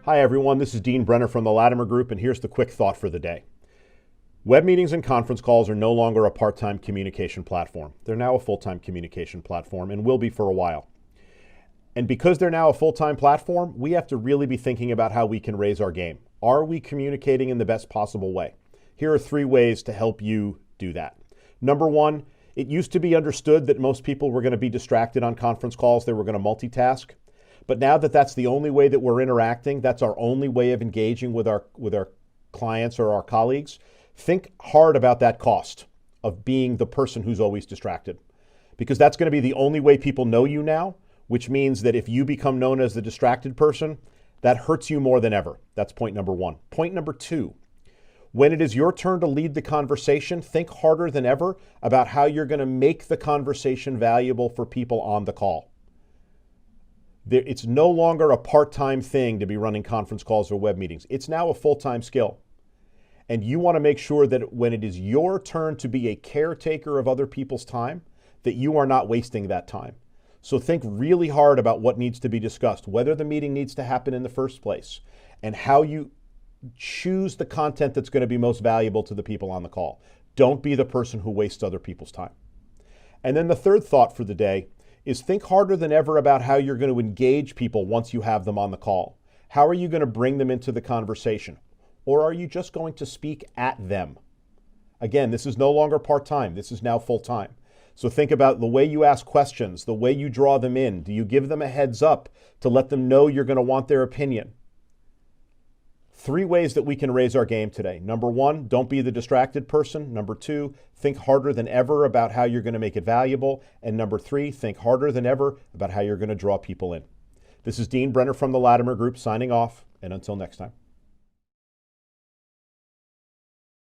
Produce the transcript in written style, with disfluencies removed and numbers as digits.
Hi everyone, this is Dean Brenner from the Latimer Group, and here's the quick thought for the day. Web meetings and conference calls are no longer a part-time communication platform. They're now a full-time communication platform and will be for a while. And because they're now a full-time platform, we have to really be thinking about how we can raise our game. Are we communicating in the best possible way? Here are 3 ways to help you do that. Number 1, it used to be understood that most people were going to be distracted on conference calls. They were going to multitask. But now that that's the only way that we're interacting, that's our only way of engaging with our clients or our colleagues, think hard about that cost of being the person who's always distracted. Because that's going to be the only way people know you now, which means that if you become known as the distracted person, that hurts you more than ever. That's point number 1. Point number 2, when it is your turn to lead the conversation, think harder than ever about how you're going to make the conversation valuable for people on the call. It's no longer a part-time thing to be running conference calls or web meetings. It's now a full-time skill. And you want to make sure that when it is your turn to be a caretaker of other people's time, that you are not wasting that time. So think really hard about what needs to be discussed, whether the meeting needs to happen in the first place, and how you choose the content that's going to be most valuable to the people on the call. Don't be the person who wastes other people's time. And then the third thought for the day is think harder than ever about how you're going to engage people once you have them on the call. How are you going to bring them into the conversation? Or are you just going to speak at them? Again, this is no longer part-time. This is now full-time. So think about the way you ask questions, the way you draw them in. Do you give them a heads up to let them know you're going to want their opinion? 3 ways that we can raise our game today. Number 1, don't be the distracted person. Number 2, think harder than ever about how you're going to make it valuable. And number 3, think harder than ever about how you're going to draw people in. This is Dean Brenner from the Latimer Group signing off, and until next time.